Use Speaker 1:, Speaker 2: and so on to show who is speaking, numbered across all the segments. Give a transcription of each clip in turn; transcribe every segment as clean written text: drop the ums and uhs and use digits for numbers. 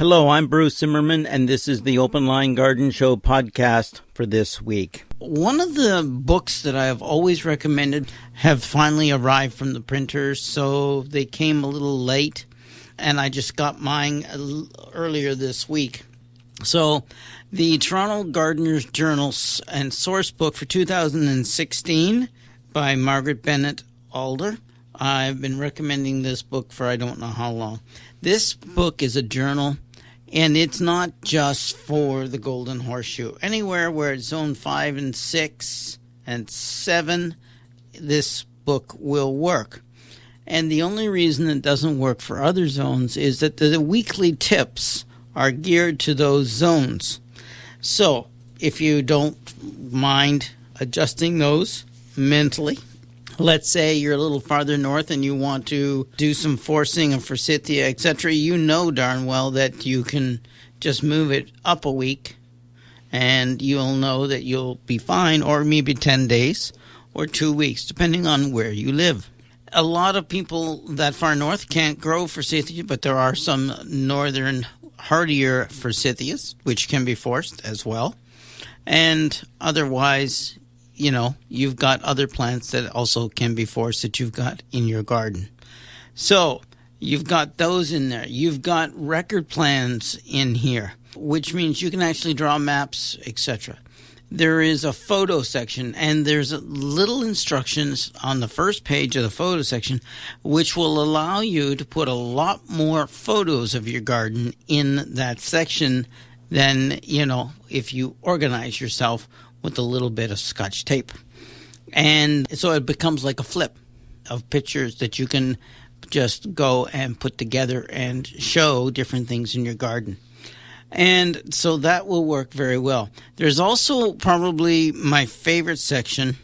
Speaker 1: Hello, I'm Bruce Zimmerman, and this is the Open Line Garden Show podcast for this week. One of the books that I have always recommended have finally arrived from the printers, so they came a little late, and I just got mine earlier this week. So the Toronto Gardener's Journal and Source Book for 2016 by Margaret Bennett Alder. I've been recommending this book for I don't know how long. This book is a journal, and it's not just for the Golden Horseshoe. Anywhere where it's zone 5 and 6 and 7, this book will work. And the only reason it doesn't work for other zones is that the weekly tips are geared to those zones. So if you don't mind adjusting those mentally, let's say you're a little farther north and you want to do some forcing of forsythia, etc., you know darn well that you can just move it up a week and you'll know that you'll be fine, or maybe 10 days or 2 weeks, depending on where you live. A lot of people that far north can't grow forsythia, but there are some northern hardier forsythias, which can be forced as well. And otherwise, you know, you've got other plants that also can be forced that you've got in your garden. So you've got those in there. You've got record plans in here, which means you can actually draw maps, etc. There is a photo section, and there's little instructions on the first page of the photo section, which will allow you to put a lot more photos of your garden in that section than, you know, if you organize yourself with a little bit of Scotch tape. And so it becomes like a flip of pictures that you can just go and put together and show different things in your garden. And so that will work very well. There's also probably my favorite section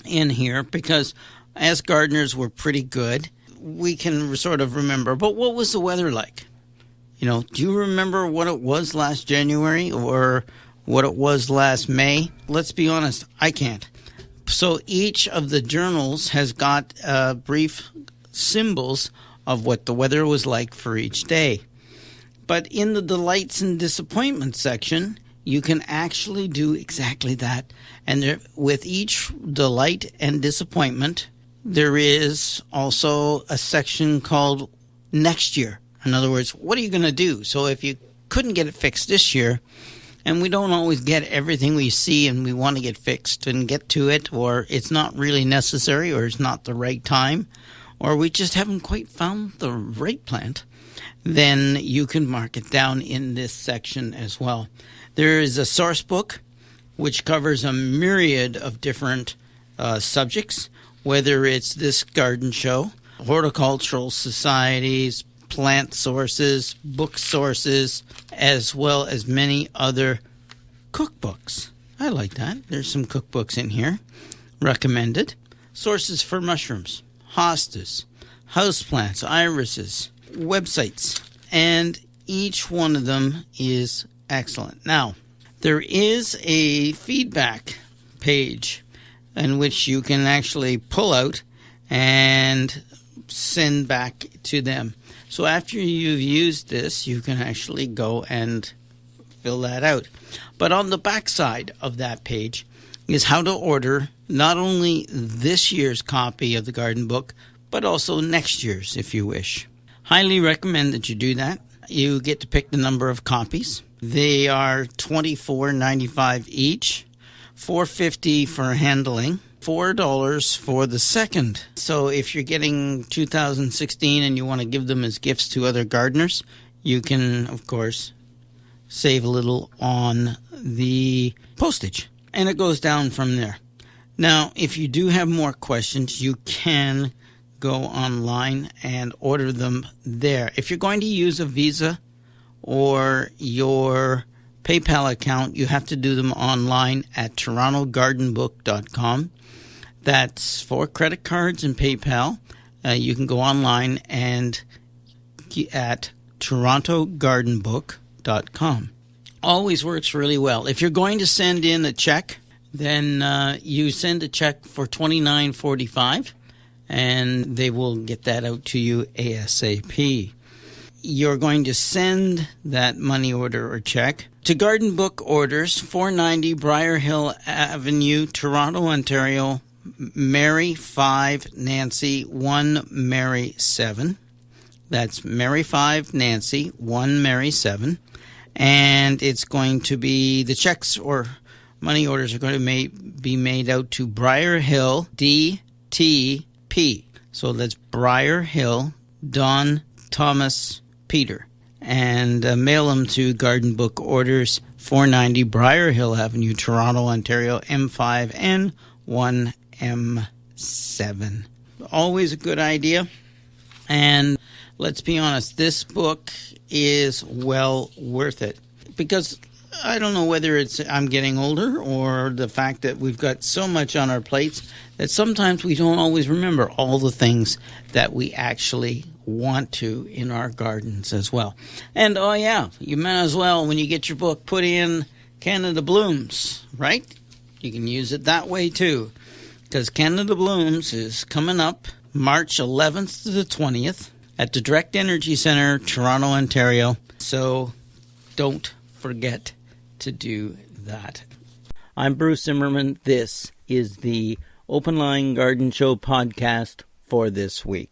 Speaker 1: in here, because as gardeners we're pretty good. We can sort of remember, but what was the weather like? You know, do you remember what it was last January or what it was last May? Let's be honest, I can't. So each of the journals has got brief symbols of what the weather was like for each day. But in the delights and disappointments section, you can actually do exactly that. And there, with each delight and disappointment, there is also a section called next year. In other words, what are you going to do? So if you couldn't get it fixed this year, and we don't always get everything we see and we want to get fixed and get to it, or it's not really necessary, or it's not the right time, or we just haven't quite found the right plant, then you can mark it down in this section as well. There is a source book which covers a myriad of different subjects, whether it's this garden show, horticultural societies, plant sources, book sources, as well as many other cookbooks. I like that. There's some cookbooks in here. Recommended. Sources for mushrooms, hostas, houseplants, irises, websites, and each one of them is excellent. Now, there is a feedback page in which you can actually pull out and send back to them. So after you've used this, you can actually go and fill that out. But on the back side of that page is how to order not only this year's copy of the garden book, but also next year's if you wish. Highly recommend that you do that. You get to pick the number of copies. They are $24.95 each, $4.50 for handling, $4 for the second. So if you're getting 2016 and you want to give them as gifts to other gardeners, you can, of course, save a little on the postage. And it goes down from there. Now, if you do have more questions, you can go online and order them there. If you're going to use a Visa or your PayPal account, you have to do them online at torontogardenbook.com. That's for credit cards and PayPal. You can go online and at torontogardenbook.com. Always works really well. If you're going to send in a check, then you send a check for $29.45, and they will get that out to you ASAP. you're going to send that money order or check to Garden Book Orders, 490 Briar Hill Avenue, Toronto, Ontario, Mary 5 Nancy 1 Mary 7. That's Mary 5 Nancy 1 Mary 7. And it's going to be, the checks or money orders are going to be made out to Briar Hill DTP. So that's Briar Hill Don Thomas Peter. And mail them to Garden Book Orders, 490 Briar Hill Avenue, Toronto, Ontario, M5N 1M7. Always a good idea. And let's be honest, this book is well worth it. Because I don't know whether it's I'm getting older or the fact that we've got so much on our plates that sometimes we don't always remember all the things that we actually want to in our gardens as well. And oh yeah, you might as well, when you get your book, put in Canada Blooms, right? You can use it that way too, because Canada Blooms is coming up March 11th to the 20th at the Direct Energy Centre, Toronto, Ontario. So don't forget to do that. I'm Bruce Zimmerman. This is the Open Line Garden Show podcast for this week.